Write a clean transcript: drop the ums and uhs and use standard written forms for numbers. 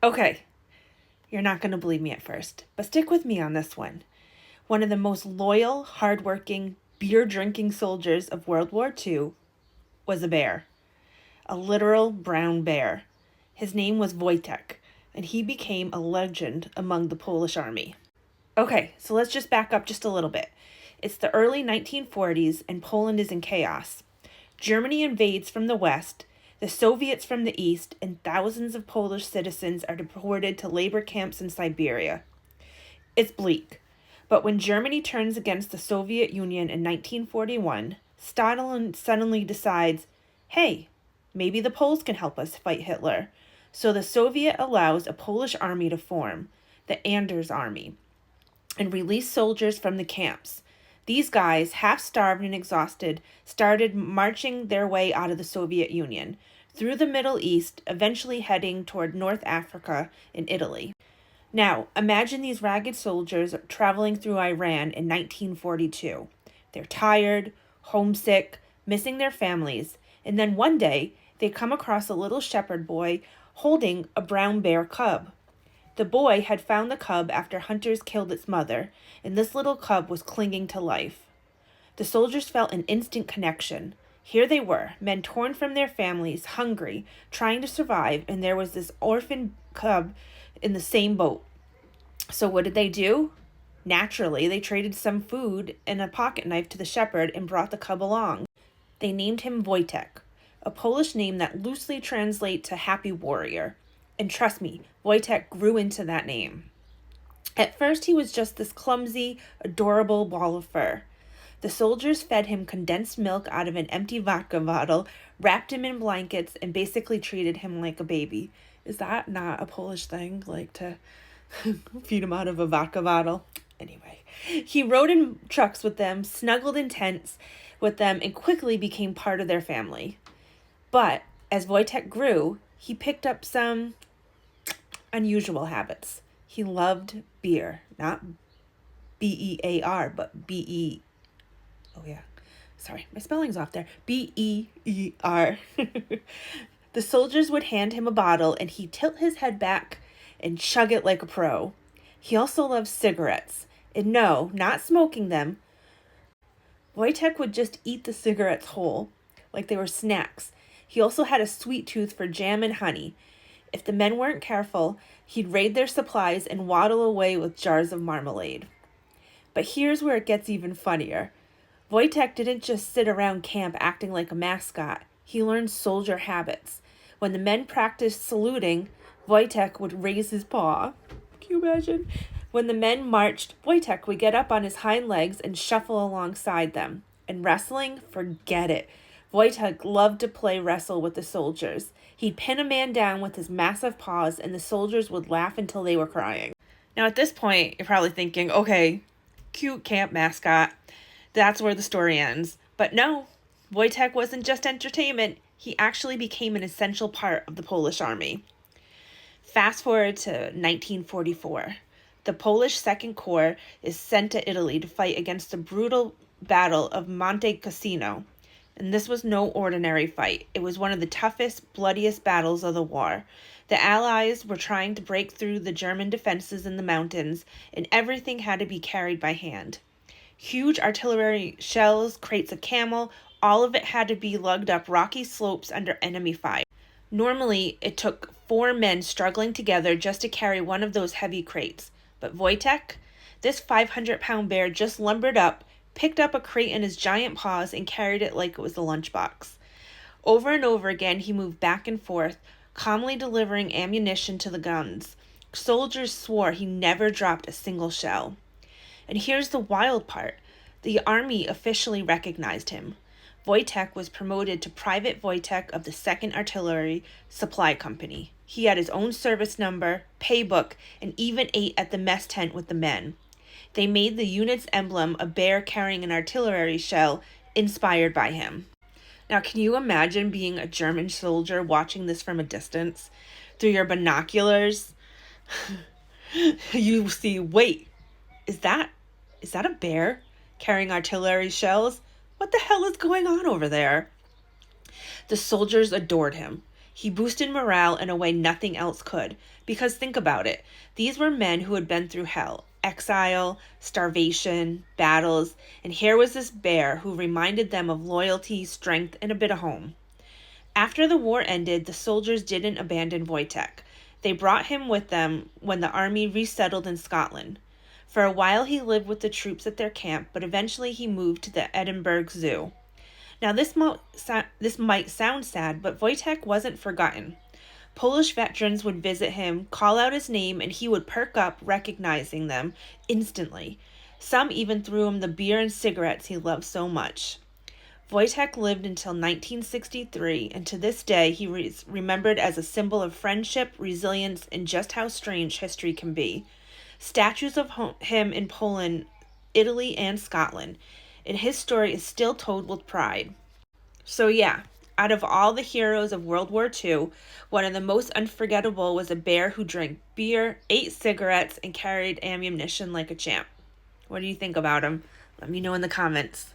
Okay, you're not going to believe me at first, but stick with me on this one. One of the most loyal, hardworking, beer-drinking soldiers of World War II was a bear. A literal brown bear. His name was Wojtek, and he became a legend among the Polish army. Okay, so let's just back up just a little bit. It's the early 1940s, and Poland is in chaos. Germany invades from the west, the Soviets from the east, and thousands of Polish citizens are deported to labor camps in Siberia. It's bleak. But when Germany turns against the Soviet Union in 1941, Stalin suddenly decides, hey, maybe the Poles can help us fight Hitler. So the Soviet allows a Polish army to form, the Anders Army, and release soldiers from the camps. These guys, half starved and exhausted, started marching their way out of the Soviet Union, through the Middle East, eventually heading toward North Africa and Italy. Now, imagine these ragged soldiers traveling through Iran in 1942. They're tired, homesick, missing their families, and then one day they come across a little shepherd boy holding a brown bear cub. The boy had found the cub after hunters killed its mother, and this little cub was clinging to life. The soldiers felt an instant connection. Here they were, men torn from their families, hungry, trying to survive, and there was this orphan cub in the same boat. So what did they do? Naturally, they traded some food and a pocket knife to the shepherd and brought the cub along. They named him Wojtek, a Polish name that loosely translates to happy warrior. And trust me, Wojtek grew into that name. At first, he was just this clumsy, adorable ball of fur. The soldiers fed him condensed milk out of an empty vodka bottle, wrapped him in blankets, and basically treated him like a baby. Is that not a Polish thing, like to feed him out of a vodka bottle? Anyway, he rode in trucks with them, snuggled in tents with them, and quickly became part of their family. But as Wojtek grew, he picked up some unusual habits. He loved beer, not B-E-A-R, but B-E... Oh, yeah. Sorry, my spelling's off there. B-E-E-R. The soldiers would hand him a bottle, and he'd tilt his head back and chug it like a pro. He also loved cigarettes. And no, not smoking them. Wojtek would just eat the cigarettes whole, like they were snacks. He also had a sweet tooth for jam and honey. If the men weren't careful, he'd raid their supplies and waddle away with jars of marmalade. But here's where it gets even funnier. Wojtek didn't just sit around camp acting like a mascot. He learned soldier habits. When the men practiced saluting, Wojtek would raise his paw. Can you imagine? When the men marched, Wojtek would get up on his hind legs and shuffle alongside them. And wrestling? Forget it. Wojtek loved to play wrestle with the soldiers. He'd pin a man down with his massive paws, and the soldiers would laugh until they were crying. Now, at this point, you're probably thinking, okay, cute camp mascot. That's where the story ends. But no, Wojtek wasn't just entertainment. He actually became an essential part of the Polish army. Fast forward to 1944. The Polish Second Corps is sent to Italy to fight against the brutal Battle of Monte Cassino. And this was no ordinary fight. It was one of the toughest, bloodiest battles of the war. The Allies were trying to break through the German defenses in the mountains, and everything had to be carried by hand. Huge artillery shells, crates of camel, all of it had to be lugged up rocky slopes under enemy fire. Normally, it took 4 men struggling together just to carry one of those heavy crates. But Wojtek, this 500-pound bear, just lumbered up, picked up a crate in his giant paws, and carried it like it was a lunchbox. Over and over again, he moved back and forth, calmly delivering ammunition to the guns. Soldiers swore he never dropped a single shell. And here's the wild part. The army officially recognized him. Wojtek was promoted to Private Wojtek of the 2nd Artillery Supply Company. He had his own service number, pay book, and even ate at the mess tent with the men. They made the unit's emblem a bear carrying an artillery shell inspired by him. Now, can you imagine being a German soldier watching this from a distance? Through your binoculars, you see, wait, is that a bear carrying artillery shells? What the hell is going on over there? The soldiers adored him. He boosted morale in a way nothing else could. Because think about it, these were men who had been through hell, exile, starvation, battles, and here was this bear who reminded them of loyalty, strength, and a bit of home. After the war ended, the soldiers didn't abandon Wojtek. They brought him with them when the army resettled in Scotland. For a while he lived with the troops at their camp, but eventually he moved to the Edinburgh Zoo. Now this might sound sad, but Wojtek wasn't forgotten. Polish veterans would visit him, call out his name, and he would perk up, recognizing them instantly. Some even threw him the beer and cigarettes he loved so much. Wojtek lived until 1963, and to this day he is remembered as a symbol of friendship, resilience, and just how strange history can be. Statues of him in Poland, Italy, and Scotland, and his story is still told with pride. So yeah, out of all the heroes of World War II, one of the most unforgettable was a bear who drank beer, ate cigarettes, and carried ammunition like a champ. What do you think about him? Let me know in the comments.